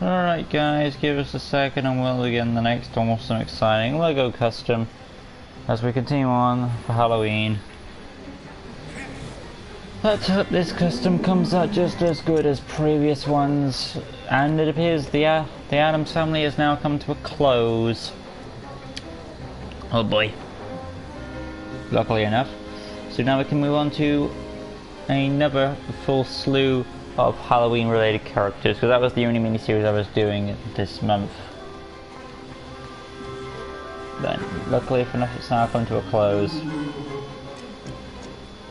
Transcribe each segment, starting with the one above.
Alright guys, give us a second and we'll begin the next almost an exciting LEGO custom as we continue on for Halloween. Let's hope this custom comes out just as good as previous ones, and it appears the Addams family has now come to a close. Oh boy. Luckily enough. So now we can move on to another full slew of Halloween related characters, because that was the only miniseries I was doing this month. Then, luckily enough, it's now come to a close.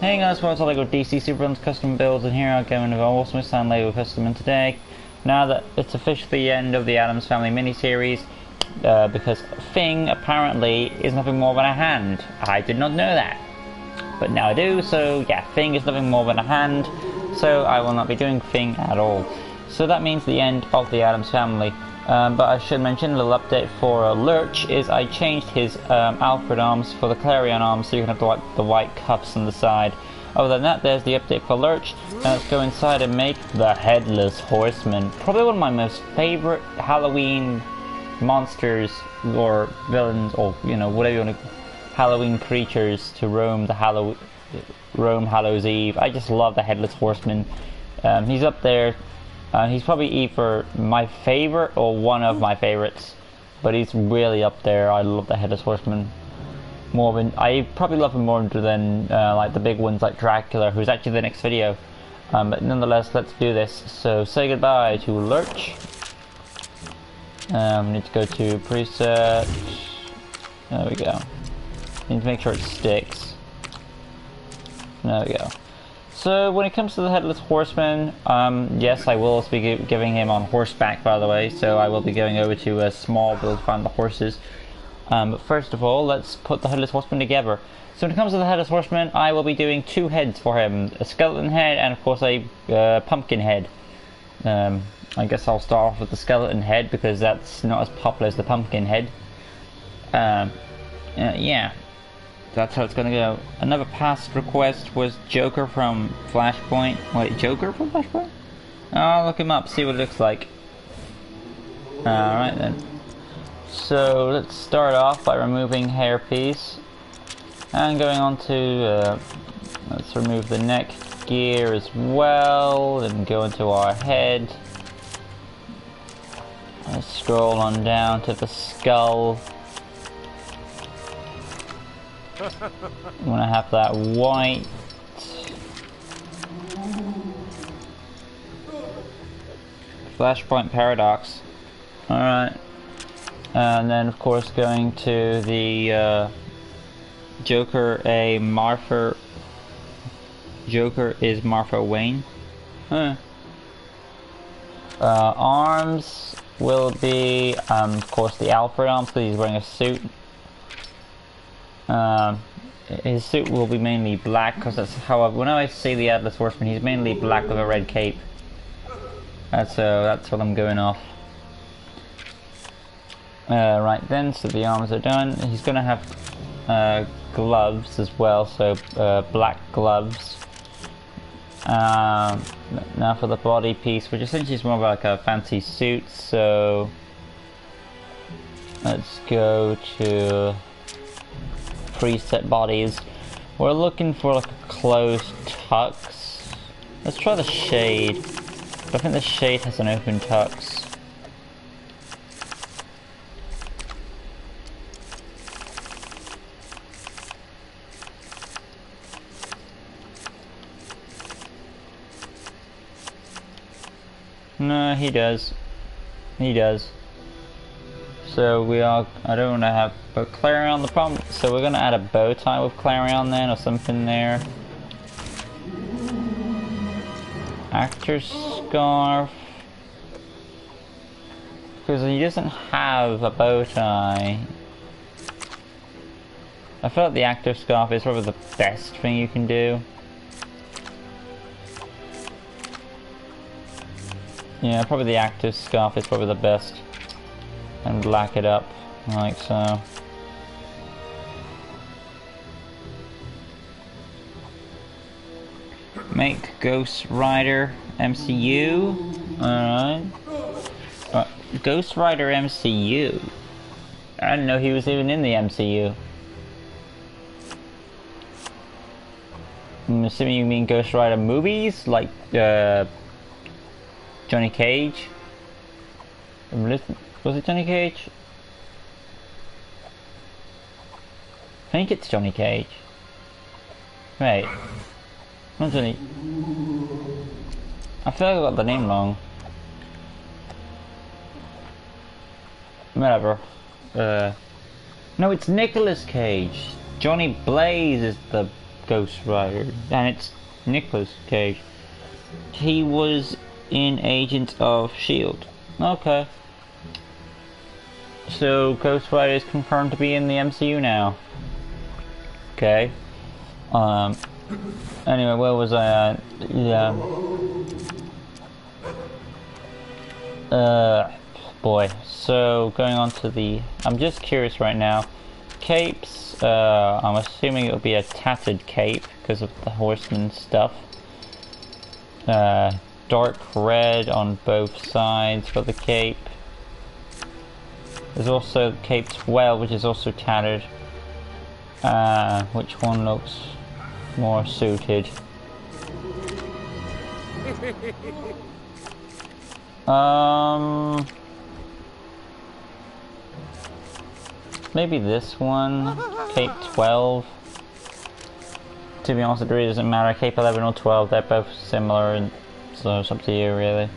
Hey guys, welcome to LEGO DC Supervillains custom builds, and here I go into the Horseman LEGO custom. And today, now that it's officially the end of the Addams Family miniseries, because Thing apparently is nothing more than a hand. I did not know that, but now I do. So yeah, Thing is nothing more than a hand. So I will not be doing Thing at all. So that means the end of the Addams Family. But I should mention a little update for Lurch is I changed his Alfred arms for the Clarion arms, so you can have the white cuffs on the side. Other than that, there's the update for Lurch. Now let's go inside and make the Headless Horseman. Probably one of my most favorite Halloween monsters or villains, or you know, whatever you want to, Halloween creatures to roam Hallows Eve. I just love the Headless Horseman. He's up there. He's probably either my favorite or one of my favorites, but he's really up there. I love the Headless Horseman more than I probably love him more than like the big ones like Dracula, who's actually the next video. But nonetheless, let's do this. So say goodbye to Lurch. Need to go to preset. There we go. Need to make sure it sticks. There we go. So when it comes to the Headless Horseman, yes, I will also be giving him on horseback, by the way, so I will be going over to a small build to find the horses. But first of all, let's put the Headless Horseman together. So when it comes to the Headless Horseman, I will be doing two heads for him, a skeleton head and of course a pumpkin head. I guess I'll start off with the skeleton head because that's not as popular as the pumpkin head. Yeah. That's how it's gonna go. Another past request was Joker from Flashpoint. Wait, Joker from Flashpoint? Oh, I'll look him up, see what it looks like. Alright then. So let's start off by removing hairpiece. And going on to, let's remove the neck gear as well. Then go into our head. Let's scroll on down to the skull. I'm gonna have that white. Flashpoint Paradox. Alright. And then of course going to the Joker Joker is Martha Wayne. Huh. Arms will be of course the Alfred arms because he's wearing a suit. His suit will be mainly black because that's how when I see the Headless Horseman, he's mainly black with a red cape. That's what I'm going off. Right then, so the arms are done. He's gonna have gloves as well, so black gloves. Now for the body piece, which essentially is more of like a fancy suit. So let's go to preset bodies. We're looking for like a closed tux. Let's try the shade. I think the shade has an open tux. No, he does. He does. So I don't want to have put Clarion on the problem, so we're going to add a bow tie with Clarion then, or something there. Actor scarf. Because he doesn't have a bow tie. I feel like the actor scarf is probably the best thing you can do. Yeah, probably the actor scarf is probably the best. And black it up, like so. Make Ghost Rider MCU. Alright. Ghost Rider MCU. I didn't know he was even in the MCU. I'm assuming you mean Ghost Rider movies, like Johnny Cage. Was it Johnny Cage? I think it's Johnny Cage. Wait. Not Johnny. I feel like I got the name wrong. Whatever. No, it's Nicolas Cage. Johnny Blaze is the Ghost Rider, and it's Nicolas Cage. He was in Agents of S.H.I.E.L.D. Okay. So Ghost Rider is confirmed to be in the MCU now. Okay. Anyway, where was I at? Yeah. Boy. So going on to the. I'm just curious right now. Capes. I'm assuming it'll be a tattered cape because of the Horseman stuff. Dark red on both sides for the cape. There's also Cape 12, which is also tattered. Which one looks more suited? Maybe this one, Cape 12. To be honest, it really doesn't matter. Cape 11 or 12, they're both similar, and so it's up to you, really.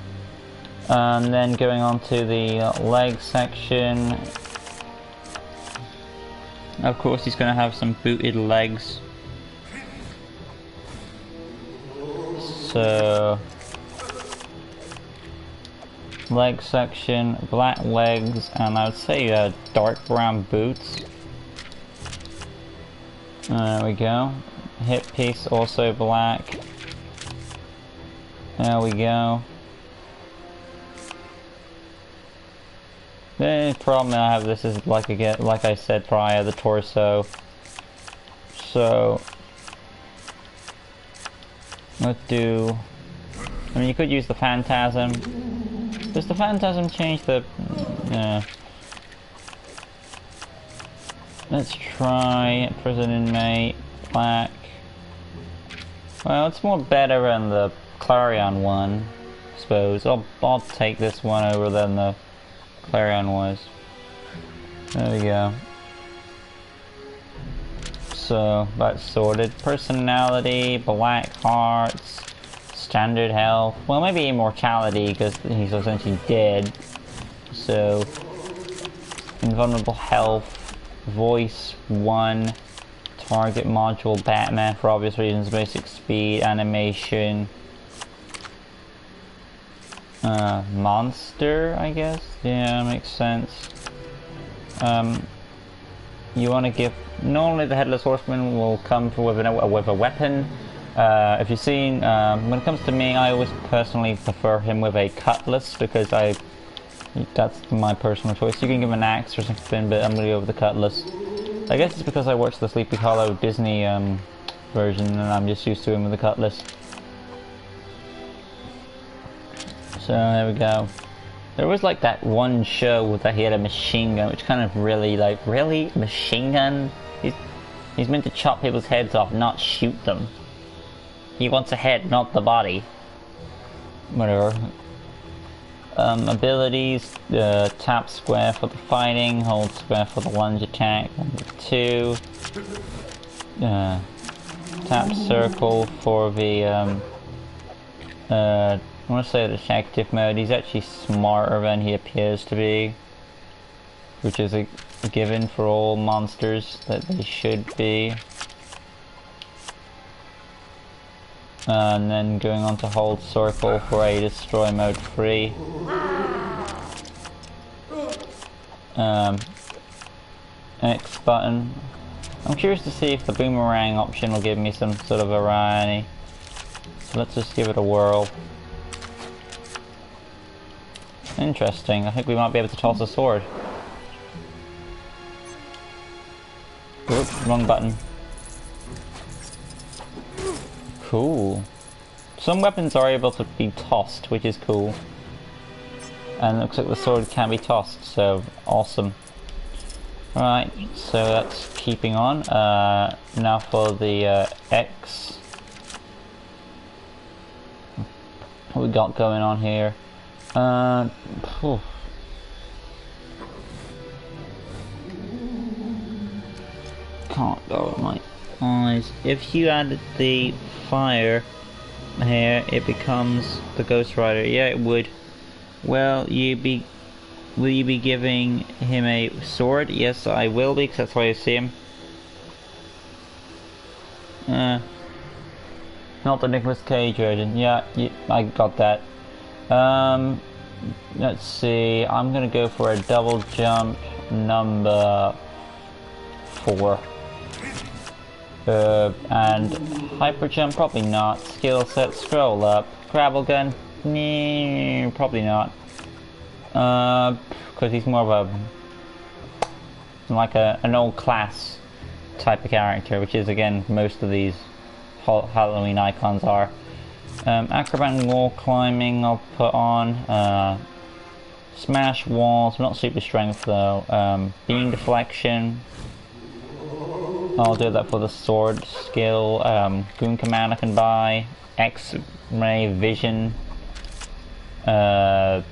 And then going on to the leg section. Of course, he's going to have some booted legs. So, leg section, black legs, and I would say dark brown boots. There we go. Hip piece also black. There we go. The problem I have this is like I said prior, the torso. So let's do. I mean, you could use the Phantasm. Does the Phantasm change the? Let's try prison inmate black. Well, it's more better than the Clarion one, I suppose. I'll take this one over than the Clarion was. There we go. So that's sorted. Personality, black hearts, standard health. Well, maybe immortality because he's essentially dead. So invulnerable health, voice 1, target module Batman for obvious reasons, basic speed, animation. Monster, I guess? Yeah, makes sense. You want to give... Normally the Headless Horseman will come with a weapon. If you've seen, when it comes to me, I always personally prefer him with a cutlass because that's my personal choice. You can give him an axe or something, but I'm going to go with the cutlass. I guess it's because I watched the Sleepy Hollow Disney version and I'm just used to him with the cutlass. So there we go. There was like that one show that he had a machine gun, which kind of really machine gun? He's meant to chop people's heads off, not shoot them. He wants a head, not the body. Whatever. Abilities, tap square for the fighting, hold square for the lunge attack, 2. Tap circle for the I want to say detective mode. He's actually smarter than he appears to be, which is a given for all monsters that they should be. And then going on to hold circle for a destroy mode 3. X button. I'm curious to see if the boomerang option will give me some sort of variety. So let's just give it a whirl. Interesting. I think we might be able to toss a sword. Oops, wrong button. Cool. Some weapons are able to be tossed, which is cool. and it looks like the sword can be tossed, so awesome. Right, so that's keeping on. Now for the X. What we got going on here? Phew. Can't go with my eyes. If you added the fire here, it becomes the Ghost Rider. Yeah, it would. Well, will you be giving him a sword? Yes, I will be, because that's why I see him. Not the Nicolas Cage version. Yeah, I got that. Let's see. I'm gonna go for a double jump number 4. And hyper jump, probably not. Skill set, scroll up. Gravel gun, nee, probably not. Because he's more of an old class type of character, which is again most of these Halloween icons are. Acrobat and wall climbing I'll put on. Smash walls, not super strength though. Beam deflection, I'll do that for the sword skill. Goon command I can buy. X-ray vision. I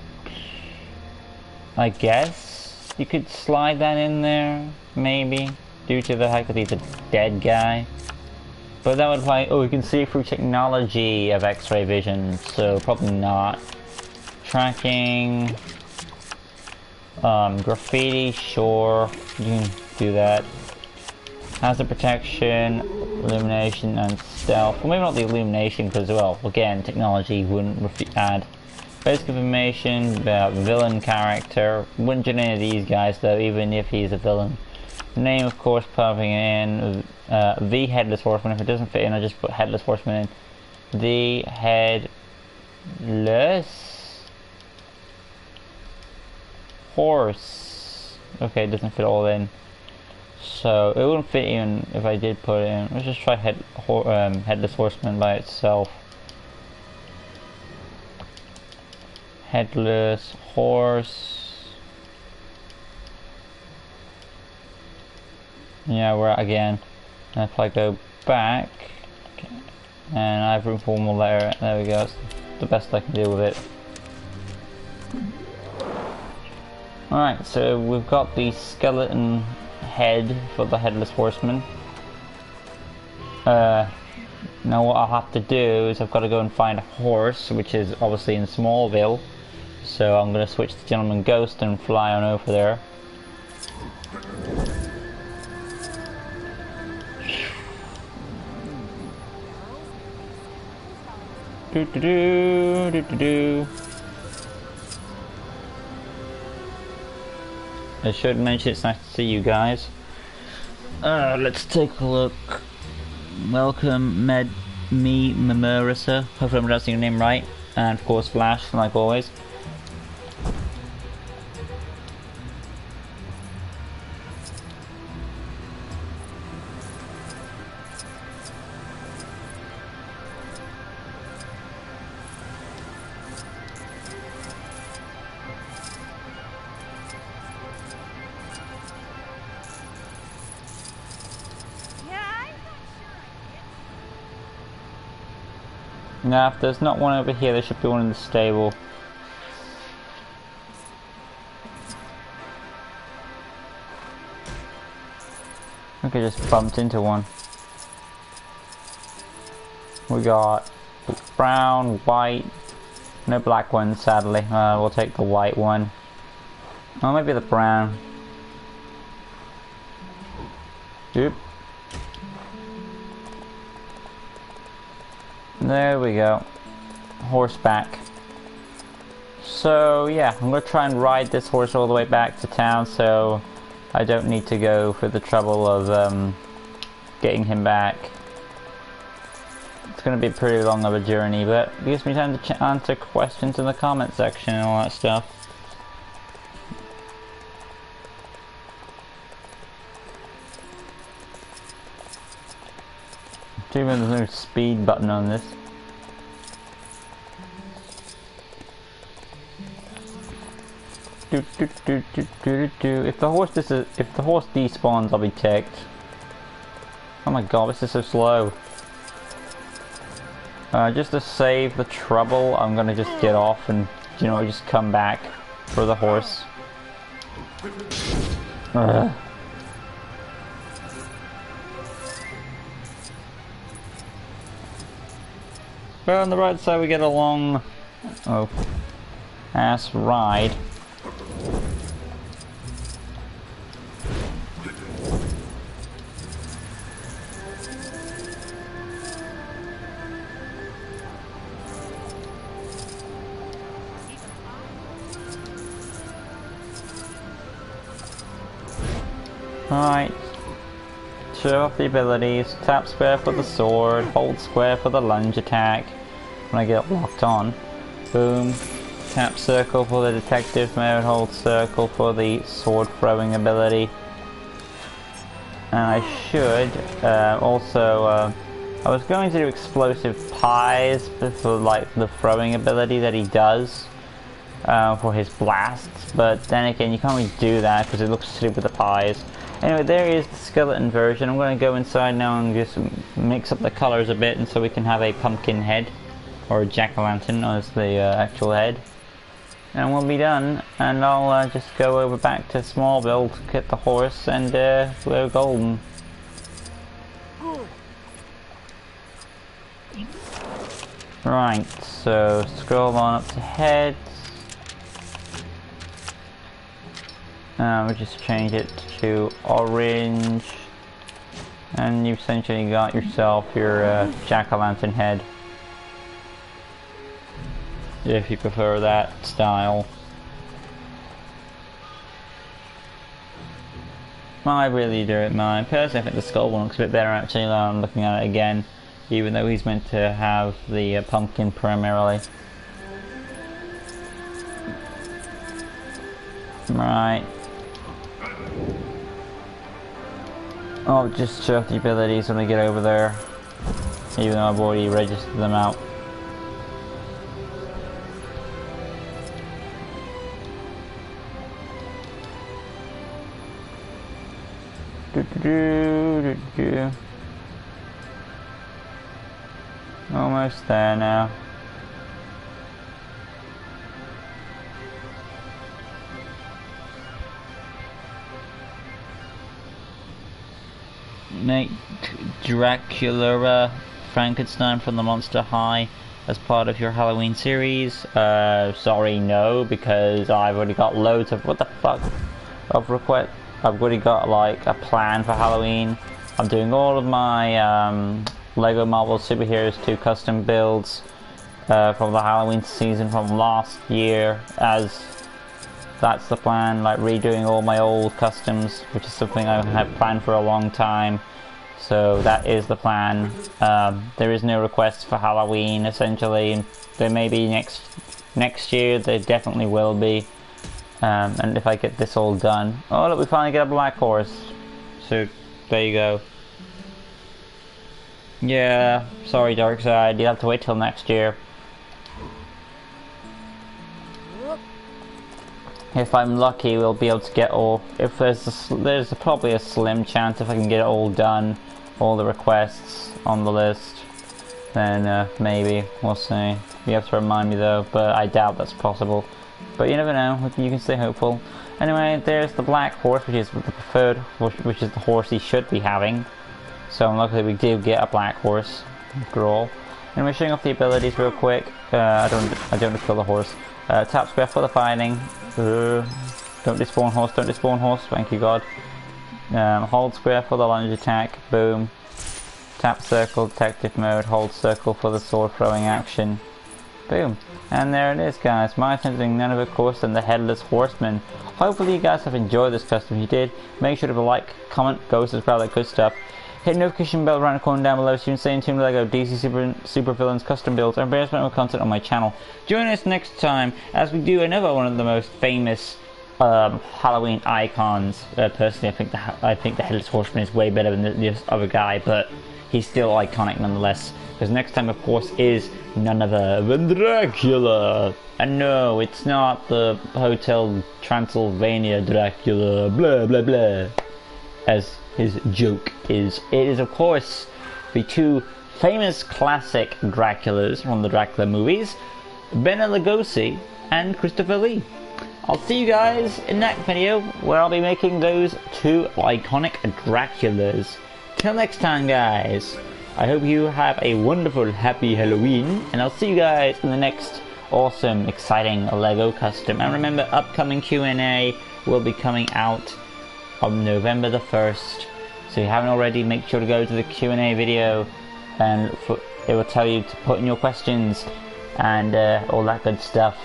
guess you could slide that in there, maybe, due to the fact that he's a dead guy. But that would imply, oh, you can see through technology of X-ray vision, so probably not. Tracking, graffiti, sure, you can do that. Hazard protection, illumination, and stealth. Well, maybe not the illumination, because, well, again, technology wouldn't add. Basic information about villain character. Wouldn't get any of these guys, though, even if he's a villain. Name, of course, popping in. The Headless Horseman. If it doesn't fit in, I just put Headless Horseman in. The Headless Horse. Okay, it doesn't fit all in. So it wouldn't fit even if I did put it in. Let's just try Headless Horseman by itself. Headless Horse. Yeah, we're at again. And if I go back, and I have room for one more letter, there we go. That's the best I can do with it. Alright, so we've got the skeleton head for the Headless Horseman. Now what I'll have to do is I've got to go and find a horse, which is obviously in Smallville. So I'm going to switch to Gentleman Ghost and fly on over there. I should mention it's nice to see you guys. Let's take a look. Welcome, Marissa. Hopefully I'm pronouncing your name right. And of course Flash, like always. Now, if there's not one over here, there should be one in the stable. Okay, just bumped into one. We got brown, white, no black ones, sadly. We'll take the white one. Oh, maybe the brown. Oop. There we go. Horseback. So yeah, I'm gonna try and ride this horse all the way back to town, so I don't need to go for the trouble of getting him back. It's gonna be pretty long of a journey, but it gives me time to answer questions in the comment section and all that stuff. Even there's no speed button on this. If the horse despawns, I'll be ticked. Oh my god, this is so slow. Just to save the trouble, I'm gonna just get off and, you know, just come back for the horse. Ugh. But on the right side we get a long, ass ride. Alright, show off the abilities. Tap square for the sword, hold square for the lunge attack when I get locked on. Boom. Tap circle for the detective mode, hold circle for the sword throwing ability. And I should also, I was going to do explosive pies for like the throwing ability that he does for his blasts, but then again you can't really do that because it looks silly with the pies. Anyway, there is the skeleton version. I'm going to go inside now and just mix up the colours a bit, and so we can have a pumpkin head, or a jack-o'-lantern as the actual head. And we'll be done, and I'll just go over back to small build, get the horse, and go golden. Right, so scroll on up to heads. We'll just change it to orange, and you've essentially got yourself your jack-o'-lantern head, if you prefer that style. I really don't mind. Personally, I think the skull one looks a bit better actually now I'm looking at it again, even though he's meant to have the pumpkin primarily. Right. I'll just show off the abilities when I get over there, even though I've already registered them out. Almost there now. Make Dracula Frankenstein from the Monster High as part of your Halloween series. Sorry, no, because I've already got loads of of requests. I've already got like a plan for Halloween. I'm doing all of my Lego Marvel Superheroes 2 custom builds from the Halloween season from last year, as that's the plan, like redoing all my old customs, which is something I have planned for a long time. So that is the plan. There is no requests for Halloween essentially. There may be next year, there definitely will be. And if I get this all done. Oh look, we finally get a black horse. So there you go. Yeah, sorry Darkseid, you'll have to wait till next year. If I'm lucky, we'll be able to get all. If there's probably a slim chance if I can get it all done, all the requests on the list, then maybe we'll see. You have to remind me though, but I doubt that's possible. But you never know. You can stay hopeful. Anyway, there's the black horse, which is the preferred, which is the horse he should be having. So luckily we did get a black horse after all. And we're showing off the abilities real quick. I don't kill the horse. Tap square for the fighting. Don't despawn horse, don't despawn horse, thank you God. Hold square for the lunge attack, boom. Tap circle, detective mode, hold circle for the sword throwing action. Boom. And there it is guys, my attempting none of it course than the Headless Horseman. Hopefully you guys have enjoyed this custom. If you did, make sure to like, comment, go subscribe, that good stuff. Hit the notification bell around the corner down below so you can stay in tune with LEGO DC Super Villains custom builds and various more content on my channel. Join us next time as we do another one of the most famous Halloween icons. Personally, I think the Headless Horseman is way better than this other guy, but he's still iconic nonetheless. Because next time, of course, is none other than Dracula. And no, it's not the Hotel Transylvania Dracula, blah blah blah, as his joke is. It is, of course, the two famous classic Draculas from the Dracula movies, Bela Lugosi and Christopher Lee. I'll see you guys in that video where I'll be making those two iconic Draculas. Till next time, guys, I hope you have a wonderful, happy Halloween, and I'll see you guys in the next awesome, exciting LEGO custom. And remember, upcoming Q&A will be coming out on November the 1st. So if you haven't already, make sure to go to the Q&A video, and it will tell you to put in your questions and all that good stuff.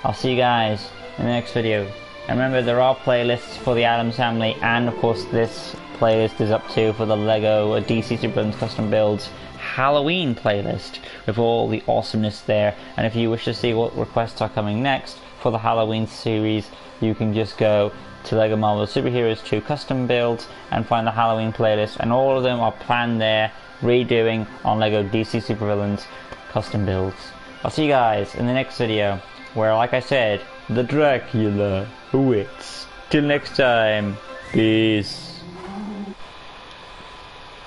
I'll see you guys in the next video. And remember, there are playlists for the Addams Family, and of course this playlist is up too for the LEGO DC Supervillains Custom Builds Halloween playlist with all the awesomeness there. And if you wish to see what requests are coming next for the Halloween series, you can just go to LEGO Marvel Superheroes 2 Custom Builds and find the Halloween playlist, and all of them are planned there, redoing on LEGO DC Supervillains Custom Builds. I'll see you guys in the next video where, like I said, the Dracula awaits. Till next time, peace.